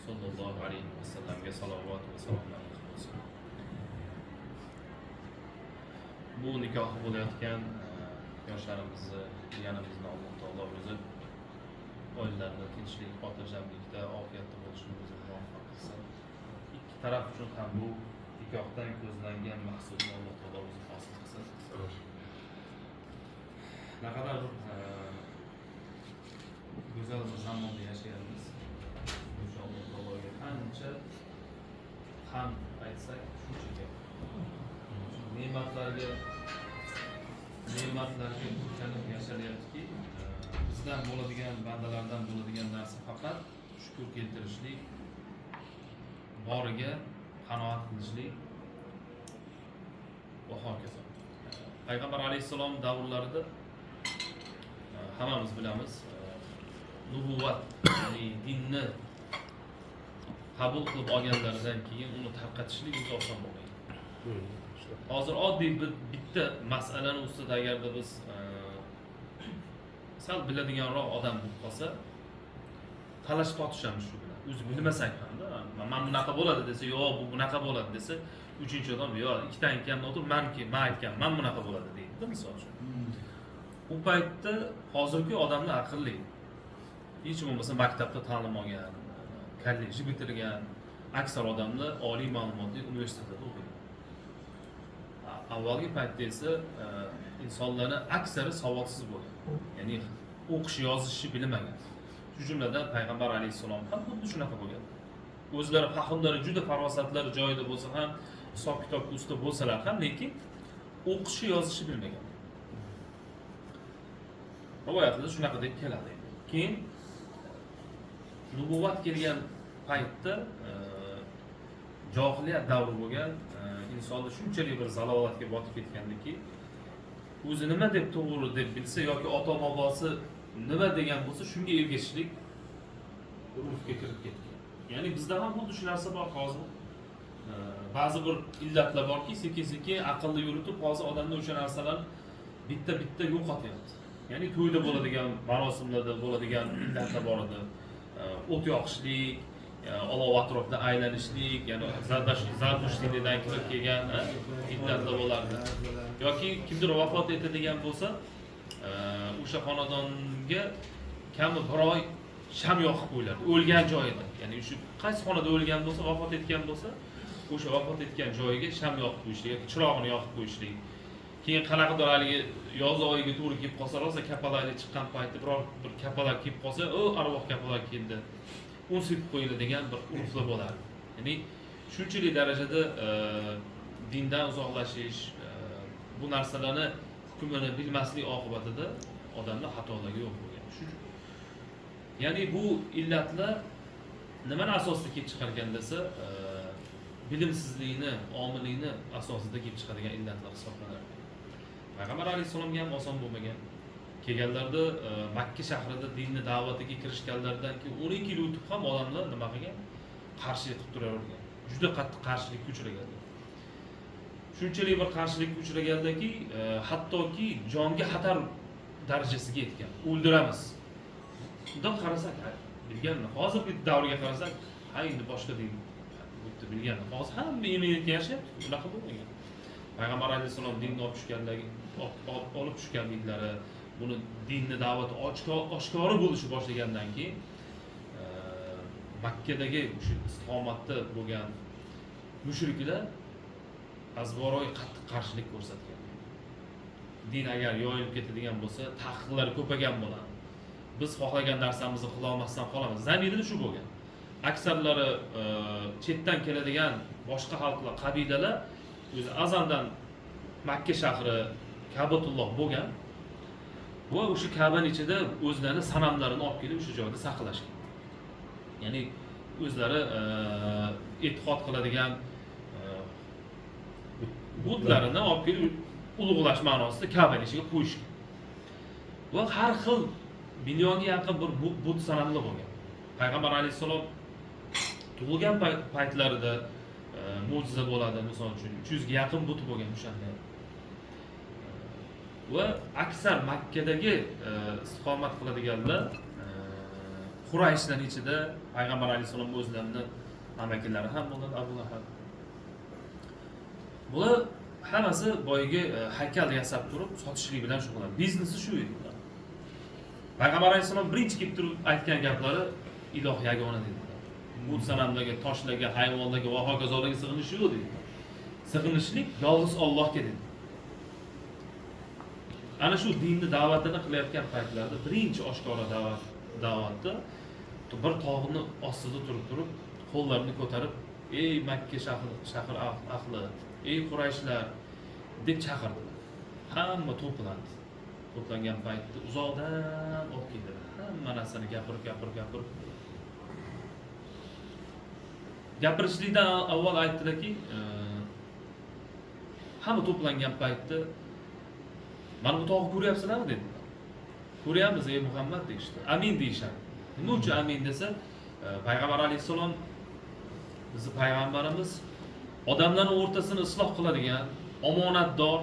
sallallohu alayhi vasallamga salovat va salomlarimiz bo'lsin. Bu nikohi bo'layotgan yoshlarimizni, jiyanimizni Alloh taolo o'zi oilalarida tinchlik, xotirjamlikda, ofiyatda bo'lishimizni muvaffaq qilsin. Ikki taraf uchun ham bu nikohdan ko'zlangan maqsadni Alloh taolo o'zi hosil qilsin. Naqadar go'zal bir zamonda yashayapmiz. O'sha Alloh taologa qancha ham aytsak shuncha gap. Ne'matlarga o'rganib yashayaptiki, bizdan bo'ladigan, bandalardan bo'ladigan narsa faqat shukr keltirishlik, boriga qanoat qilishlik va hokazo. Payg'ambar alayhissalom davrlarida hammamiz bilamiz, nubuvvat, ya'ni dinni qabul qilib olganlaridan keyin uni tarqatishlik juda oson bo'lmaydi. Hozir oddiy bitta masalani ustida agarda biz sal biladiganroq odam bo'lib qolsa, talash tortishamiz shu bilan. O'zi bilmasak hamda, men bunaqa bo'ladi desa, yo'q, bu bunaqa bo'ladi desa, uchinchi odam, yo'q, ikkita aytgandan o'tib, men aytgan, men bunaqa bo'ladi deydi, misol uchun. U paytda hozirgi odamlar aqlli. Hech bo'lmasa maktabda ta'lim olgan, kollej bitirgan aksar odamlar oliy ma'lumotli universitetda o'qiydi. Avvalgi paytda esa insonlarning aksari savodsiz bo'lgan. Ya'ni o'qish, yozishni bilmagan. Shu jumladan payg'ambar alayhissalom ham xuddi shunaqa bo'lgan. O'zlari fahmlari juda farosatlari joyida bo'lsa ham, hisob kitobga usta bo'lsalar ham, lekin o'qishni, yozishni bilmagan. Rivoyatlarda shunaqa deb keladi. Keyin nubuvvat kelgan paytda johiliyat davri bo'lgan, insonni shunchalik bir zalolatga botib ketgandiki, o'zi nima deb to'g'ri deb bilsa yoki ota-bobosi nima degan bo'lsa, shunga ergashishlik urfga kirib ketgan. Ya'ni bizda ham xuddi shu narsa bor hozir. Ba'zi bir illatlar borki, sekin-sekin aqlni yuritib, hozir odamlar o'sha narsalarni bitta yo'qotyapti. Ya'ni to'yda bo'ladigan, marosimlarda bo'ladigan illatlar bor edi. O't yoqishlik, olov atrofida aylanishlik, ya'ni zardushtiydan kirib kelgan illatlar bo'lardi. Yoki kimdir vafot etadigan bo'lsa, o'sha xonadonga kami bir oy sham yoqib qo'yiladi, o'lgan joyida. Ya'ni shu qaysi xonada o'lgan bo'lsa, vafot etgan bo'lsa, o'sha vafot etgan joyiga sham yoqib qo'yishlik yoki chirog'ini yoqib qo'yishlik. Keyin qanaqadir haligi yoz oyiga to'g'ri kelib qolsa, rosa kapalakli chiqqan paytda biror bir kapalak kelib qolsa, "O, arvoh kapalak keldi." Un sepib qo'yiladigan bir urflar bo'lardi. Ya'ni shunchalik darajada dindan uzoqlashish, bu narsalarni hukmini bilmaslik oqibatida odamlar xatolarga yo'l qo'ygan. Ya'ni bu illatlar nimani asosida kelib chiqargan desa, bilimsizlikni, omillikni asosida kelib chiqadigan illatlar hisoblanadi. Payg'ambar alayhissalomga ham oson bo'lmagan. Kelganlarda Makka shahrida dinni da'vatiga kirishganlaridan keyin 12 yil o'tib ham odamlar nima qilgan? Qarshilik qilib turavergan. Juda qattiq qarshilikka uchraganlar. Shunchalik bir qarshilikka uchragandaki, hattoki jonga xatar darajasiga yetgan. O'ldiramiz. Bundan qarasak, bilganmi? Hozirgi davrga qarasak, ha endi boshqa din bo'pti bilgan. Hozir hamma eminentga yashayapti, unaqa bo'lmagan. Payg'ambar alayhissalom dinni olib tushganliklari, buni dinni da'vati oshkora bo'lishni boshlagandan keyin Makkadagi o'sha istiqomatda bo'lgan mushriklar azboroy qattiq qarshilik ko'rsatgan. Din agar yoyilib ketadigan bo'lsa, taqiqlar ko'paygan bo'ladi. Biz xohlagan narsamizni qila olmasdan qolamiz. Zamirida shu bo'lgan. Aksarlari chetdan keladigan boshqa xalqlar, qabilalar o'zi azaldan Makka shahri Ka'batulloh bo'lgan. Va o'sha Ka'baning ichida o'zlarining sanamlarini olib kelib o'sha joyda saqlashgan. Ya'ni o'zlari e'tiqod qiladigan butlarini olib kelib ulug'lash ma'nosida Ka'baning ichiga qo'yishgan. Va har xil millionga yaqin bir but sanamlar bo'lgan. Payg'ambar alayhissalom tug'ilgan paytlarida mo'jiza bo'ladi, misol uchun 300 ga yaqin but bo'lgan o'shanda. Va aksar Makkadagi istiqomat qiladiganlar Qurayshlar ichida payg'ambar alayhissalom o'zlarini amakilari ham bo'ladi, Abu Lahab. Bular hammasi boyagi haykal yasab turib sotishlik bilan shug'ullanadi. Biznesi shu edi. Payg'ambar alayhissalom birinchi kelib turib aytgan gaplari iloh yagona dedilar. Bu sanamdagi, toshlarga, hayvonlarga va hokazolarga sig'inish yo'q dedi. Sig'inishlik yolg'iz Allohga dedi. Ana shu dinni da'vatini qilayotgan paytlarda birinchi oshkora da'vatda bir tog'ni ostida turib qo'llarini ko'tarib, "Ey Makka shahar ahli, ey Qurayshlar" deb chaqirdilar. Hamma to'plandi. To'plangan paytda uzoqdan olib keldilar. Hamma narsani gapirib. Gapirishlikdan avval aytdilarki, hamma to'plangan paytda "Mana bu tog'ni ko'ryapsizlarmi?" dedilar. "Ko'ryapmiz ey Muhammad" deyishdi. "Amin" deyishadi. Nima uchun amin desa, payg'ambar alayhissalom bizni payg'ambarimiz odamlarning o'rtasini isloh qiladigan, omonatdor,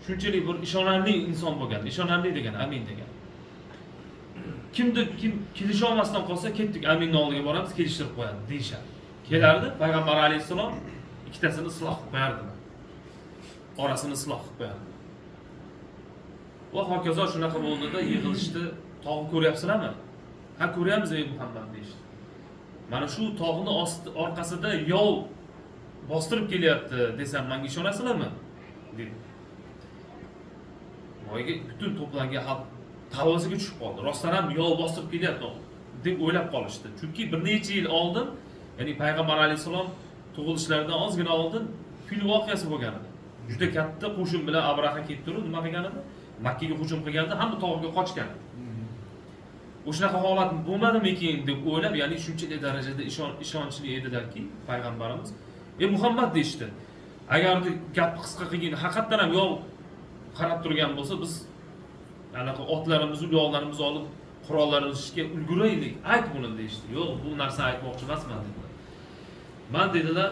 shunchalik bir ishonarli inson bo'lgan. Ishonarli degan amin degan. Kim kelisha olmasdan qolsa, ketdik, aminning oldiga boramiz, kelishtirib qo'yadi deyishadi. Kelardi, payg'ambar alayhissalom ikkitasini isloh qilib qo'yardilar. Orasini isloh qilib qo'yardi. Va hokazo shunaqa bo'ldida yig'ilishdi, "Tog'ni ko'ryapsizlarmi?" "Ha, ko'ryapmiz ey Muhammad" deyishdi. "Mana shu tog'ni orqasida yov bostirib kelyapti desam, menga ishonasizlarmi?" dedi. Boyagi butun to'plangan xalq tavosiga tushib qoldi. Rostdan ham yov bostirib kelyapti deb o'ylab qolishdi. Chunki bir necha yil oldin, ya'ni payg'ambar alayhissalom tug'ilishlaridan ozgina oldin fil voqeasi bo'lgan edi. Juda katta qo'shin bilan Abraha kelib turib, nima qilgan edi? Makkaga hujum qilganda hamma tog'ga qochgan. O'shunaqa holat bo'lmadimikin deb o'ylab, ya'ni shunchalik darajada ishonchli edilarki, payg'ambarimiz, "Ey Muhammad" deyishdi. "Agar gap qisqa qilgin, haqiqatan ham yov qarab turgan bo'lsa, biz anaqa otlarimizni, yog'larimizni olib qurollarimizni ulguraylik, ayt buni" deyishdi. "Yo'q, bu narsa aytmoqchi emasman" dedilar. "Men" dedilar,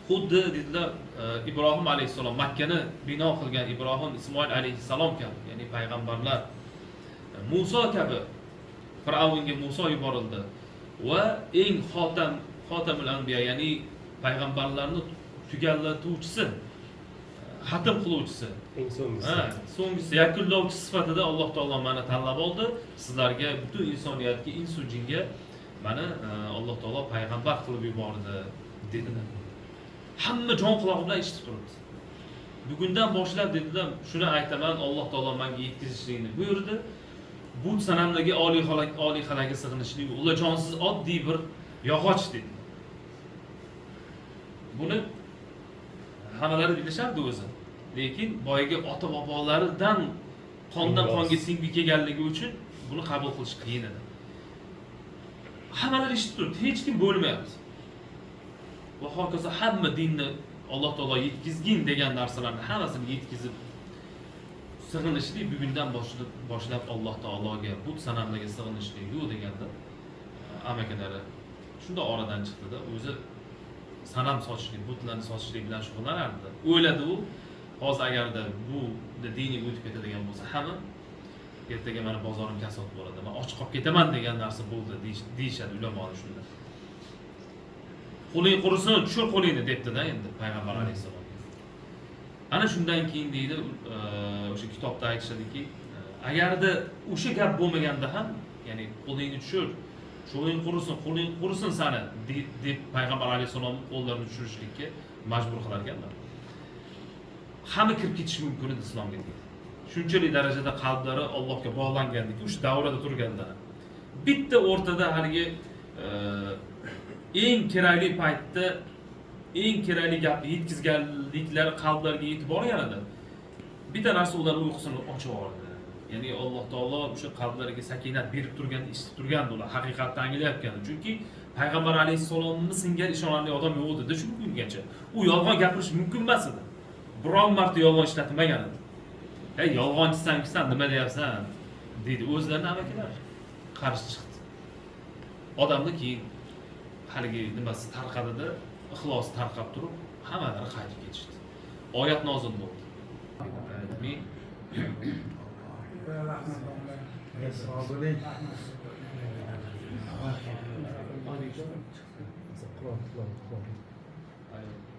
xuddi dedilar Ibrohim alayhissalom, Makkani bino qilgan Ibrohim, Ismoil alayhissalom kabi, ya'ni payg'ambarlar, Muso kabi Fir'avnga Muso yuborildi va eng xotamul anbiya, ya'ni payg'ambarlarni tugallatuvchisi, xatm qiluvchisi, eng so'nggisi, yakunlovchi sifatida Alloh taolo meni tanlab oldi. Sizlarga, butun insoniyatga, insu jinga meni Alloh taolo payg'ambar qilib yubordi dedilar. Hamma jon quloq bilan eshitib turibdi. Bugundan boshlab dedilar, shuni aytaman, Alloh taolo menga yetkazishlikni buyurdi. Bu sanamdagi oliyxonaga sig'inishlik, ular jonsiz oddiy bir yog'och dedi. Buni hammalari bilishardi o'zi. Lekin boyagi ota bobolaridan qondan qonga singib kelganligi uchun buni qabul qilish qiyin edi. Hammalari eshitib turibdi, hech kim bo'lmayapti. Va hokazo hamma dinni Alloh taolo yetkizgin degan narsalarni hammasini yetkizib sig'inishlik bugundan boshlab Alloh taologa, but sanamlarga sig'inishlik yo'q deganda amakalari shunda oradan chiqdi-da, o'zi sanam sotishlik, butlarni sotishlik bilan shug'ullanardi. O'yladi u, hozir agarda bu diniy o'tib ketadigan bo'lsa, hamma ertaga meni bozorim kasod bo'ladi, men och qolib ketaman degan narsa bo'ldi deyishadi ulamolar shunda. Qo'ling qurisin, tushir qo'lingni debdi-da endi payg'ambar alayhissalom. Ana shundan keyin deydi, o'sha kitobda aytishadiki, agarda o'sha gap bo'lmaganda ham, ya'ni qo'lingni tushir, qo'ling qurisin sani deb payg'ambar alayhissalom qo'llarini tushirishlikka majbur qilar ekanlar. Hamma kirib ketish mumkin edi islomga deydi. Shunchalik darajada qalblari Allohga bog'langandiki, o'sha davrada turganlar. Bitta o'rtada haligi eng kerakli paytda eng kerakli gapni yetkazganliklari qalblariga yetib borgan edi. Bitta narsa ularning uyqusini ochib yubordi. Ya'ni Alloh taolo o'sha qalblariga sakinat berib turganda, eshitib turganda ular haqiqatni anglayotgan. Chunki payg'ambar alayhissalomni singari ishonarli odam yo'q edi shu kungacha. U yolg'on gapirish mumkin emas edi. Biron marta yolg'on ishlatmagan edi. "Ey, yolg'onchisan, nima deyapsan?" dedi. O'zlarining amakilar qarshi chiqdi. Odamni keyin haligi nimasi tarqadida, ixlos tarqab turib, hammalari qaytib ketishdi. Oyat nozil bo'ldi. Men Assalomu alaykum. Qur'on. Aynen.